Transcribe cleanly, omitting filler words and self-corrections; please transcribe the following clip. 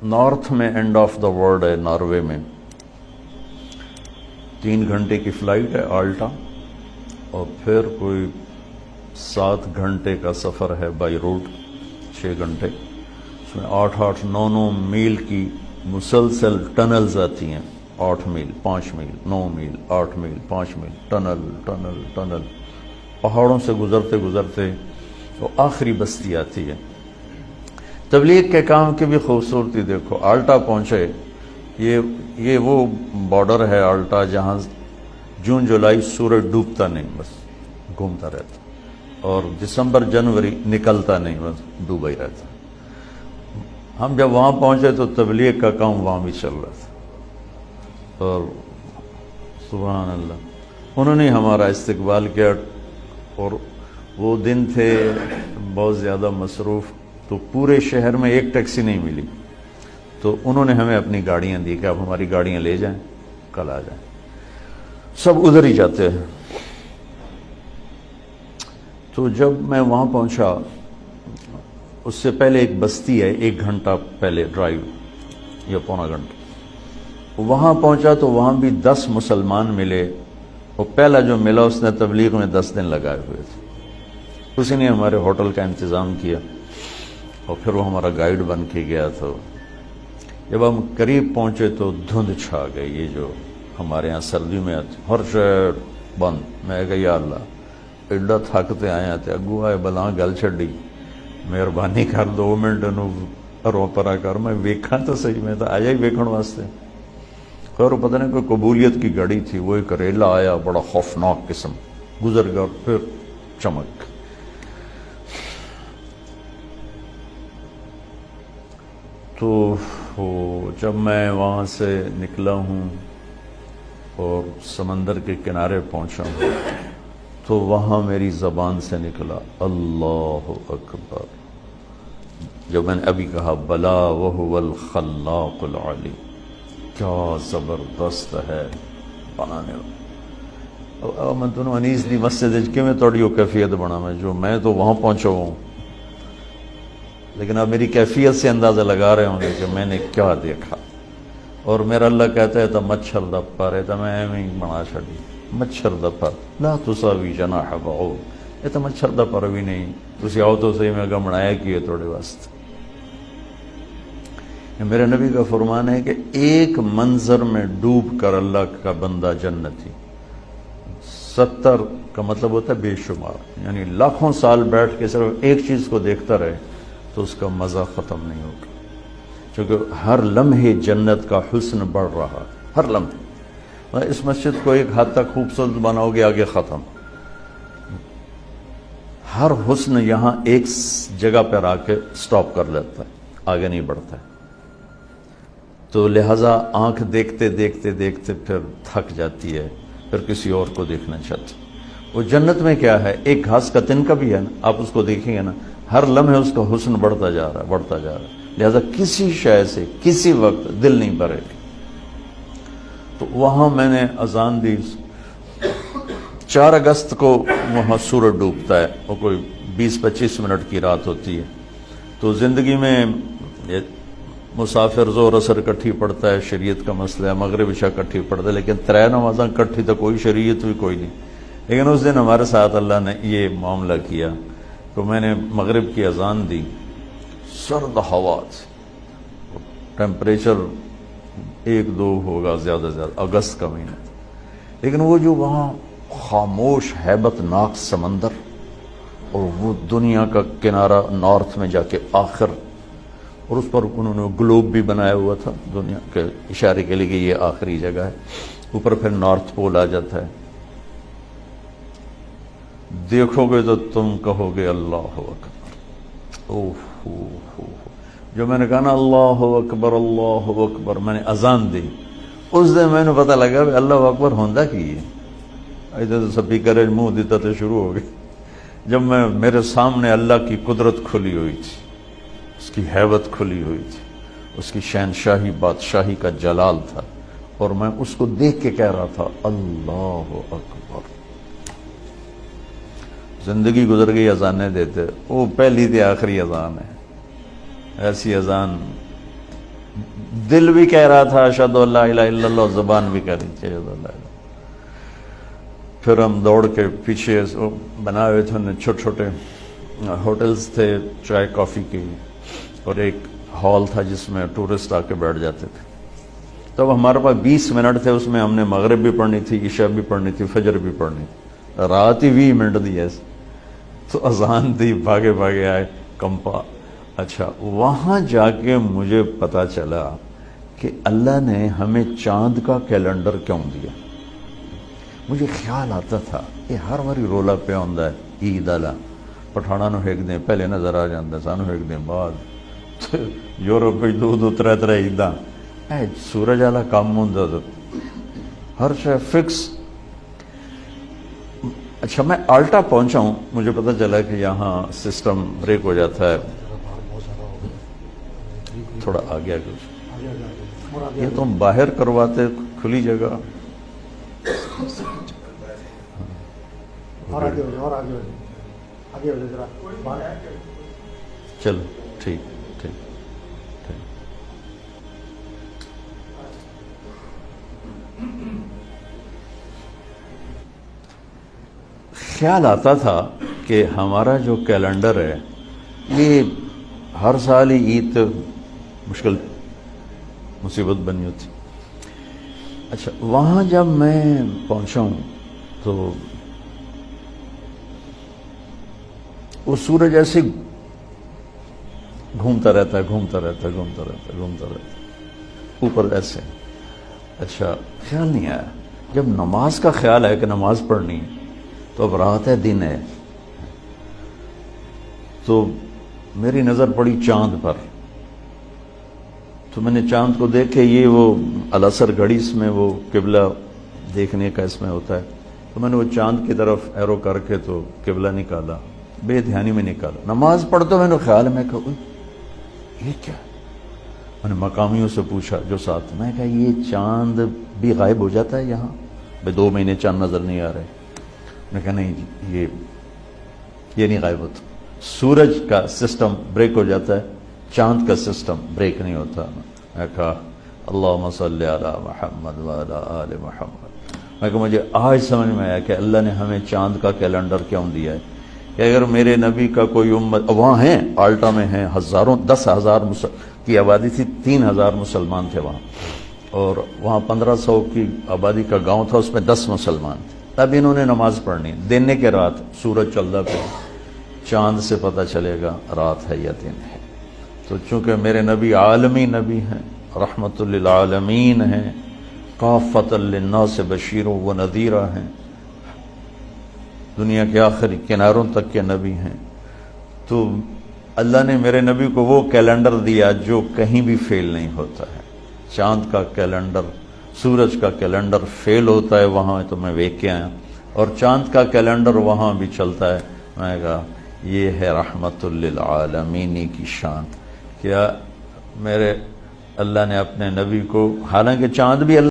North میں and of the world ہے Norway میں، 3 گھنٹے کی فلائٹ ہے آلٹا، اور پھر کوئی 7 گھنٹے کا سفر ہے بائی روڈ، 6 گھنٹے، اس میں 8-8 9-9 میل کی مسلسل ٹنلز آتی ہیں، 8 میل 5 میل 9 میل 8 میل 5 میل، ٹنل ٹنل ٹنل، پہاڑوں سے گزرتے گزرتے وہ آخری بستی آتی ہے۔ تبلیغ کے کام کی بھی خوبصورتی دیکھو، آلٹا پہنچے، یہ وہ بارڈر ہے آلٹا جہاں جون جولائی سورج ڈوبتا نہیں، بس گھومتا رہتا، اور دسمبر جنوری نکلتا نہیں، بس ڈوبا ہی رہتا۔ ہم جب وہاں پہنچے تو تبلیغ کا کام وہاں بھی چل رہا تھا، اور سبحان اللہ انہوں نے ہمارا استقبال کیا، اور وہ دن تھے بہت زیادہ مصروف، تو پورے شہر میں ایک ٹیکسی نہیں ملی، تو انہوں نے ہمیں اپنی گاڑیاں دی کہ آپ ہماری گاڑیاں لے جائیں، کل آ جائیں، سب ادھر ہی جاتے ہیں۔ تو جب میں وہاں پہنچا، اس سے پہلے ایک بستی ہے 1 گھنٹہ پہلے ڈرائیو یا پونا گھنٹہ، وہاں پہنچا تو وہاں بھی 10 مسلمان ملے، وہ پہلا جو ملا اس نے تبلیغ میں 10 دن لگائے ہوئے تھے، اسی نے ہمارے ہوٹل کا انتظام کیا، اور پھر وہ ہمارا گائیڈ بن کے گیا۔ تو جب ہم قریب پہنچے تو دھند چھا گئی، یہ جو ہمارے ہاں سردی میں ہر شہر بند، میں کہا یا اللہ ایڈا تھکتے آئے ہیں، اگو آئے بلاں گل چھڑی، مہربانی کر 2 منٹ رو پرا کر، میں ویکھاں تو صحیح، میں تو آیا ہی ویکھن واسطے۔ خیر پتہ نہیں کوئی قبولیت کی گاڑی تھی، وہ ایک ریلا آیا بڑا خوفناک قسم، گزر گیا، پھر چمک۔ تو جب میں وہاں سے نکلا ہوں اور سمندر کے کنارے پہنچا ہوں، تو وہاں میری زبان سے نکلا اللہ اکبر، جب میں نے ابھی کہا بلا وہو الخلاق العلیم، کیا زبردست ہے بنانے والا۔ میں تو انیس دی مسجد کے میں تھوڑی وہ کیفیت بنا، میں تو وہاں پہنچا ہوں، لیکن اب میری کیفیت سے اندازہ لگا رہے ہوں گے کہ میں نے کیا دیکھا۔ اور میرا اللہ کہتا ہے تو مچھر دا پر ہے، تو میں ایویں ہی بنا چھڑی، مچھر دا پر لا تساوی جناح بعوض، یہ تو مچھر دا پر بھی نہیں، تسی آؤ تو صحیح، میں کہا بنایا کیے توڑے واسطے۔ میرے نبی کا فرمان ہے کہ ایک منظر میں ڈوب کر اللہ کا بندہ جنتی، 70 کا مطلب ہوتا ہے بے شمار، یعنی لاکھوں سال بیٹھ کے صرف ایک چیز کو دیکھتا رہے تو اس کا مزہ ختم نہیں ہوگا، کیونکہ ہر لمحے جنت کا حسن بڑھ رہا، ہر لمحے۔ اس مسجد کو ایک حد تک خوبصورت بناؤ گے، آگے ختم، ہر حسن یہاں ایک جگہ پر آ کے سٹاپ کر لیتا ہے، آگے نہیں بڑھتا ہے۔ تو لہٰذا آنکھ دیکھتے دیکھتے دیکھتے پھر تھک جاتی ہے، پھر کسی اور کو دیکھنا چاہتے۔ وہ جنت میں کیا ہے، ایک گھاس کا تنکا بھی ہے نا، آپ اس کو دیکھیں گے نا، ہر لمحے اس کا حسن بڑھتا جا رہا ہے، بڑھتا جا رہا ہے، لہذا کسی شے سے کسی وقت دل نہیں بھرے گا۔ تو وہاں میں نے اذان دی، 4 اگست کو وہاں سورج ڈوبتا ہے، وہ کوئی 20-25 منٹ کی رات ہوتی ہے۔ تو زندگی میں مسافر زور اثر کٹھی پڑتا ہے، شریعت کا مسئلہ ہے، مغرب عشاء کٹھی پڑتا ہے، لیکن 3 نمازاں کٹھی تو کوئی شریعت بھی کوئی نہیں۔ لیکن اس دن ہمارے ساتھ اللہ نے یہ معاملہ کیا، تو میں نے مغرب کی اذان دی، سرد ہوا تھی، ٹیمپریچر 1-2 ہوگا زیادہ زیادہ، اگست کا مہینہ، لیکن وہ جو وہاں خاموش ہیبت ناک سمندر، اور وہ دنیا کا کنارہ نارتھ میں جا کے آخر، اور اس پر انہوں نے گلوب بھی بنایا ہوا تھا دنیا کے اشارے کے لیے کہ یہ آخری جگہ ہے، اوپر پھر نارتھ پول آ جاتا ہے۔ دیکھو گے تو تم کہو گے اللہ اکبر، اوہ جو میں نے کہا نا اللہ اکبر، میں نے اذان دی، اس دن میں نے پتہ لگا کہ اللہ اکبر ہوندہ کی ہے، ایسے تو سپیکر منہ دیتا تو شروع ہو گئی۔ جب میرے سامنے اللہ کی قدرت کھلی ہوئی تھی، اس کی ہیبت کھلی ہوئی تھی، اس کی شہنشاہی بادشاہی کا جلال تھا، اور میں اس کو دیکھ کے کہہ رہا تھا اللہ اکبر۔ زندگی گزر گئی اذانیں دیتے، وہ پہلی تھی آخری اذان ہے، ایسی اذان دل بھی کہہ رہا تھا اشہد ان لا الہ الا اللہ، زبان بھی کہہ رہی تھی اشہد ان لا الہ۔ پھر ہم دوڑ کے پیچھے بنا ہوئے تھے، چھوٹے چھوٹے ہوٹلز تھے چائے کافی کی، اور ایک ہال تھا جس میں ٹورسٹ آ کے بیٹھ جاتے تھے۔ تب ہمارے پاس 20 منٹ تھے، اس میں ہم نے مغرب بھی پڑھنی تھی، عشاء بھی پڑھنی تھی، فجر بھی پڑھنی تھی، رات ہی 20 منٹ دی ایسے، تو اذان دی، بھاگے بھاگے آئے کمپا۔ اچھا، وہاں جا کے مجھے پتا چلا کہ اللہ نے ہمیں چاند کا کیلنڈر کیوں دیا۔ مجھے خیال آتا تھا یہ ہر باری رولا پیا ہوندا ہے عید والا، پٹھانا نو ایک دن پہلے نظر آ جاتا، سانو ایک دن بعد، یورپ میں دو تر عیداں، سورج والا کام ہوندا تو ہر شے فکس۔ اچھا، میں آلٹا پہنچا ہوں، مجھے پتہ چلا کہ یہاں سسٹم بریک ہو جاتا ہے، تھوڑا آگے کچھ، یہ تم باہر کرواتے کھلی جگہ، اور آگے ہو جائے، اور آگے ہو جائے، آگے ہو جائے ذرا۔ چلو ٹھیک ٹھیک ٹھیک۔ خیال آتا تھا کہ ہمارا جو کیلنڈر ہے یہ ہر سال ہی عید مشکل مصیبت بنی ہوتی۔ اچھا، وہاں جب میں پہنچا ہوں تو وہ سورج ایسے گھومتا رہتا ہے، گھومتا رہتا ہے، گھومتا رہتا ہے، گھومتا رہتا ہے اوپر ایسے۔ اچھا، خیال نہیں آیا، جب نماز کا خیال ہے کہ نماز پڑھنی ہے تو اب رات ہے دن ہے، تو میری نظر پڑی چاند پر، تو میں نے چاند کو دیکھ کے، یہ وہ العصر گھڑی اس میں وہ قبلہ دیکھنے کا اس میں ہوتا ہے، تو میں نے وہ چاند کی طرف ایرو کر کے تو قبلہ نکالا، بے دھیانی میں نکالا۔ نماز پڑھتے میں نے خیال میں کہا یہ کیا؟ میں نے مقامیوں سے پوچھا جو ساتھ، میں کہا یہ چاند بھی غائب ہو جاتا ہے یہاں، بھائی 2 مہینے چاند نظر نہیں آ رہے؟ میں کہا نہیں جی، یہ نہیں غائب ہوتا، سورج کا سسٹم بریک ہو جاتا ہے، چاند کا سسٹم بریک نہیں ہوتا۔ میں کہا اللہم صلی علی محمد وعلی آل محمد۔ میں کہا مجھے آج سمجھ میں آیا کہ اللہ نے ہمیں چاند کا کیلنڈر کیوں دیا ہے، کہ اگر میرے نبی کا کوئی امت، وہاں ہیں آلٹا میں ہیں ہزاروں، 10,000 کی آبادی تھی، 3,000 مسلمان تھے وہاں، اور وہاں 1500 کی آبادی کا گاؤں تھا، اس میں 10 مسلمان تھے۔ تب انہوں نے نماز پڑھنی، دن کے رات، سورج چلتا پہ، چاند سے پتہ چلے گا رات ہے یا دن ہے۔ تو چونکہ میرے نبی عالمی نبی ہیں، رحمت للعالمین ہیں، کافۃ للناس بشیر و نذیرہ ہیں، دنیا کے آخری کناروں تک کے نبی ہیں، تو اللہ نے میرے نبی کو وہ کیلنڈر دیا جو کہیں بھی فیل نہیں ہوتا ہے۔ چاند کا کیلنڈر، سورج کا کیلنڈر فیل ہوتا ہے وہاں تو میں دیکھ کے آیا، اور چاند کا کیلنڈر وہاں بھی چلتا ہے۔ میں نے کہا یہ ہے رحمت للعالمین کی شان، کیا میرے اللہ نے اپنے نبی کو، حالانکہ چاند بھی اللہ